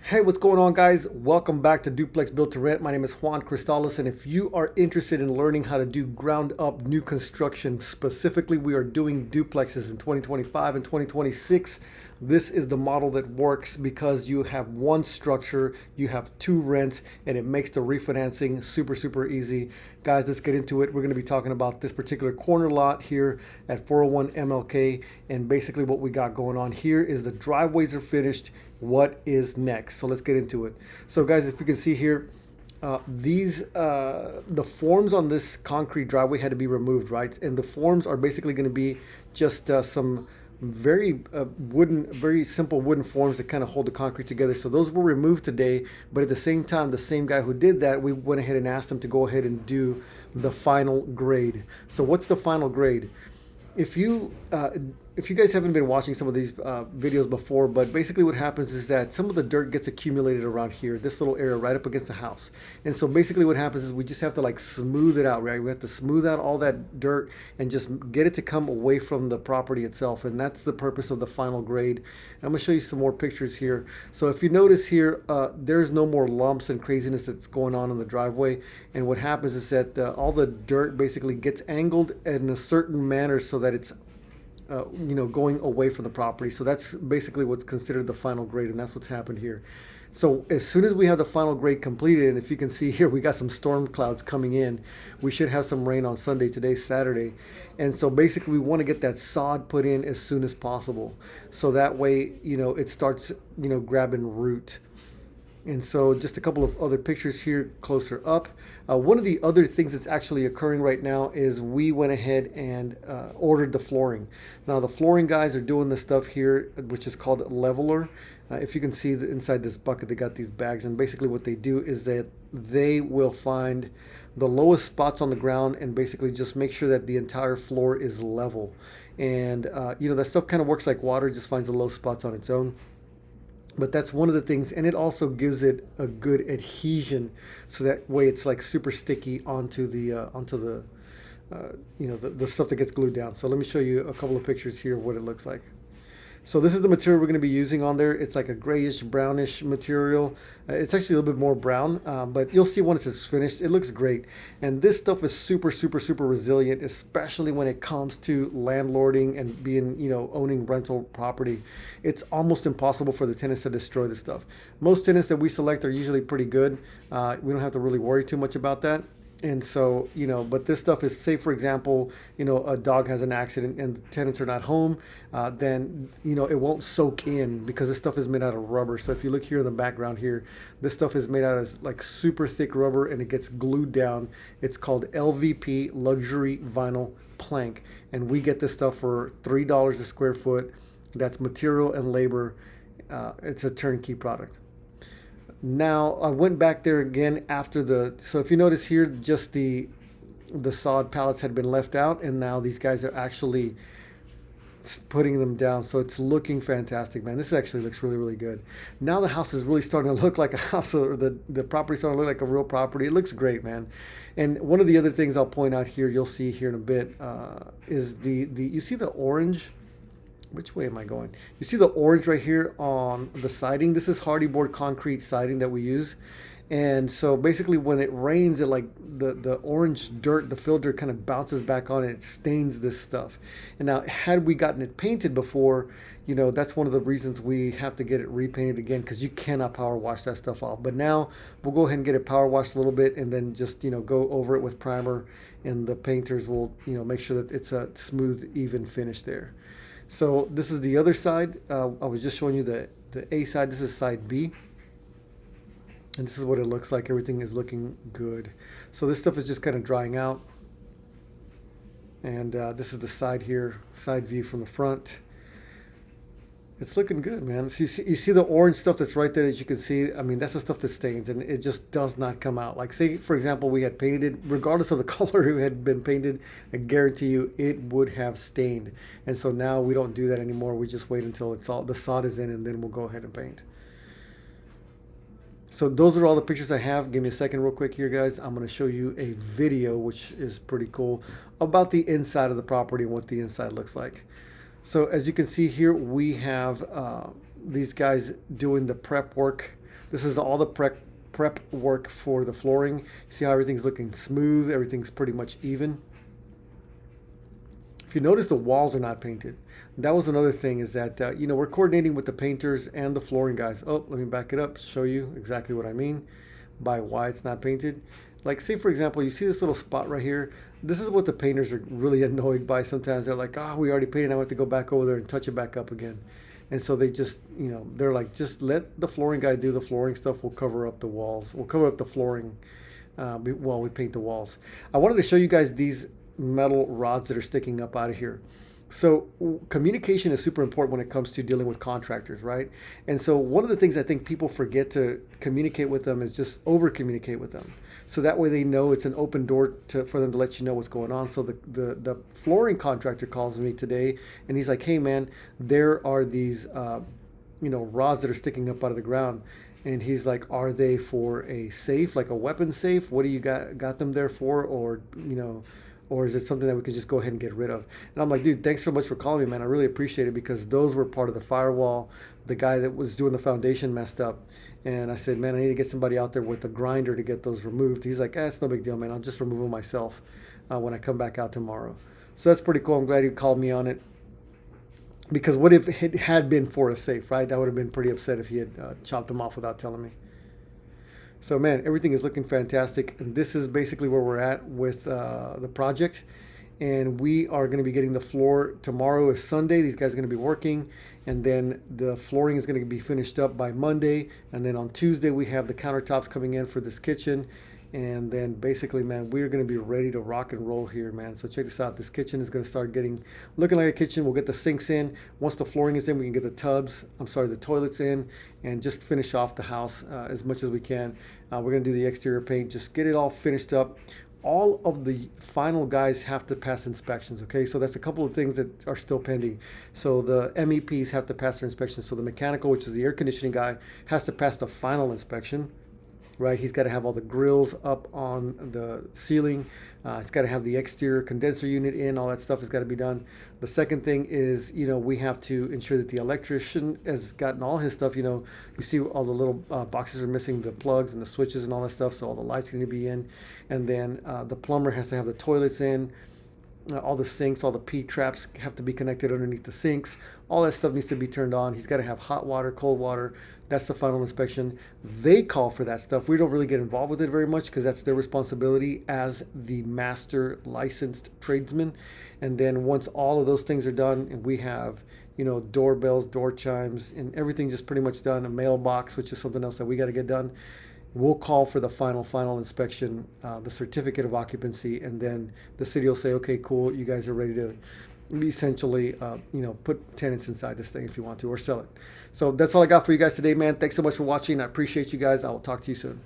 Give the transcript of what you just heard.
Hey, what's going on, guys? Welcome back to Duplex Built to Rent. My name is Juan Cristales, and if you are interested in learning how to do ground up new construction, specifically, we are doing duplexes in 2025 and 2026. This is the model that works because you have one structure, you have two rents, and it makes the refinancing super, super easy. Guys, let's get into it. We're going to be talking about this particular corner lot here at 401 MLK, and basically what we got going on here is the driveways are finished. What is next? So let's get into it. So guys, if you can see here, the forms on this concrete driveway had to be removed, right? And the forms are basically going to be just some very simple wooden forms that kind of hold the concrete together. So those were removed today, but at the same time, the same guy who did that, we went ahead and asked him to go ahead and do the final grade. So what's the final grade? If you guys haven't been watching some of these videos before, but basically what happens is that some of the dirt gets accumulated around here, this little area right up against the house. And so basically what happens is we just have to like smooth it out, right? We have to smooth out all that dirt and just get it to come away from the property itself. And that's the purpose of the final grade. I'm gonna show you some more pictures here. So if you notice here, there's no more lumps and craziness that's going on in the driveway. And what happens is that all the dirt basically gets angled in a certain manner so that it's going away from the property. So that's basically what's considered the final grade, and that's what's happened here. So as soon as we have the final grade completed, and if you can see here, we got some storm clouds coming in. We should have some rain on Sunday. Today's Saturday. And so basically we want to get that sod put in as soon as possible. So that way, it starts, grabbing root. And so just a couple of other pictures here closer up. One of the other things that's actually occurring right now is we went ahead and ordered the flooring. Now the flooring guys are doing this stuff here, which is called leveler. If you can see inside this bucket, they got these bags, and basically what they do is that they will find the lowest spots on the ground and basically just make sure that the entire floor is level. And that stuff kind of works like water, just finds the low spots on its own. But that's one of the things, and it also gives it a good adhesion, so that way it's like super sticky onto the stuff that gets glued down. So let me show you a couple of pictures here of what it looks like. So this is the material we're going to be using on there. It's like a grayish brownish material. It's actually a little bit more brown, but you'll see once it's finished, it looks great. And this stuff is super, super, super resilient, especially when it comes to landlording and being, owning rental property. It's almost impossible for the tenants to destroy this stuff. Most tenants that we select are usually pretty good. We don't have to really worry too much about that. And so, but this stuff is, say, for example, a dog has an accident and the tenants are not home, then, it won't soak in because this stuff is made out of rubber. So if you look here in the background here, this stuff is made out of like super thick rubber and it gets glued down. It's called LVP, luxury vinyl plank. And we get this stuff for $3 a square foot. That's material and labor. It's a turnkey product. Now I went back there again after so if you notice here, just the sod pallets had been left out, and now these guys are actually putting them down. So it's looking fantastic, man. This actually looks really, really good. Now the house is really starting to look like a house, or the property starting to look like a real property. It looks great, man. And one of the other things I'll point out here, you'll see here in a bit, is you see the orange. Which way am I going? You see the orange right here on the siding? This is hardy board concrete siding that we use. And so basically when it rains, it like the orange dirt, the fill dirt kind of bounces back on it. It stains this stuff. And now had we gotten it painted before, that's one of the reasons we have to get it repainted again, because you cannot power wash that stuff off. But now we'll go ahead and get it power washed a little bit and then just, go over it with primer, and the painters will, make sure that it's a smooth, even finish there. So this is the other side. I was just showing you the A side. This is side B. And this is what it looks like. Everything is looking good. So this stuff is just kind of drying out. And this is the side here, side view from the front. It's looking good, man. So you see the orange stuff that's right there that you can see. I mean, that's the stuff that stains, and it just does not come out. Like, say, for example, we had painted it, regardless of the color it had been painted, I guarantee you it would have stained. And so now we don't do that anymore. We just wait until the sod is in, and then we'll go ahead and paint. So those are all the pictures I have. Give me a second real quick here, guys. I'm going to show you a video, which is pretty cool, about the inside of the property and what the inside looks like. So as you can see here, we have these guys doing the prep work This is all the prep work for the flooring. See how everything's looking smooth, everything's pretty much even. If you notice, the walls are not painted. That was another thing, is that we're coordinating with the painters and the flooring guys. Oh, let me back it up, show you exactly what I mean by why it's not painted. Like, say for example, you see this little spot right here. This is what the painters are really annoyed by sometimes. They're like, oh, we already painted, I want to go back over there and touch it back up again. And so they just, they're like, just let the flooring guy do the flooring stuff. We'll cover up the walls. We'll cover up the flooring while we paint the walls. I wanted to show you guys these metal rods that are sticking up out of here. So communication is super important when it comes to dealing with contractors, right? And so one of the things I think people forget to communicate with them is just over communicate with them. So that way they know it's an open door for them to let you know what's going on. So the flooring contractor calls me today and he's like, hey man, there are these rods that are sticking up out of the ground. And he's like, are they for a safe, like a weapon safe? What do you got them there for? Or is it something that we could just go ahead and get rid of? And I'm like, dude, thanks so much for calling me, man. I really appreciate it, because those were part of the firewall. The guy that was doing the foundation messed up. And I said, man, I need to get somebody out there with a grinder to get those removed. He's like, it's no big deal, man. I'll just remove them myself when I come back out tomorrow. So that's pretty cool. I'm glad he called me on it. Because what if it had been for a safe, right? I would have been pretty upset if he had chopped them off without telling me. So man, everything is looking fantastic, and this is basically where we're at with the project. And we are going to be getting the floor tomorrow. Is Sunday. These guys are going to be working, and then the flooring is going to be finished up by Monday. And then on Tuesday we have the countertops coming in for this kitchen. And then basically, man, we're going to be ready to rock and roll here, man. So check this out. This kitchen is going to start looking like a kitchen. We'll get the sinks in. Once the flooring is in, we can get the the toilets in, and just finish off the house as much as we can. We're going to do the exterior paint, just get it all finished up. All of the final guys have to pass inspections, okay? So that's a couple of things that are still pending. So the MEPs have to pass their inspections. So the mechanical, which is the air conditioning guy, has to pass the final inspection. Right, he's got to have all the grills up on the ceiling. He's got to have the exterior condenser unit in. All that stuff has got to be done. The second thing is, we have to ensure that the electrician has gotten all his stuff. You see all the little boxes are missing, the plugs and the switches and all that stuff. So all the lights need to be in. And then the plumber has to have the toilets in. All the sinks, all the P-traps have to be connected underneath the sinks. All that stuff needs to be turned on. He's got to have hot water, cold water. That's the final inspection. They call for that stuff. We don't really get involved with it very much, because that's their responsibility as the master licensed tradesman. And then once all of those things are done, and we have, doorbells, door chimes, and everything just pretty much done, a mailbox, which is something else that we got to get done, we'll call for the final inspection, the certificate of occupancy, and then the city will say, okay, cool, you guys are ready to essentially, put tenants inside this thing if you want to, or sell it. So that's all I got for you guys today, man. Thanks so much for watching. I appreciate you guys. I will talk to you soon.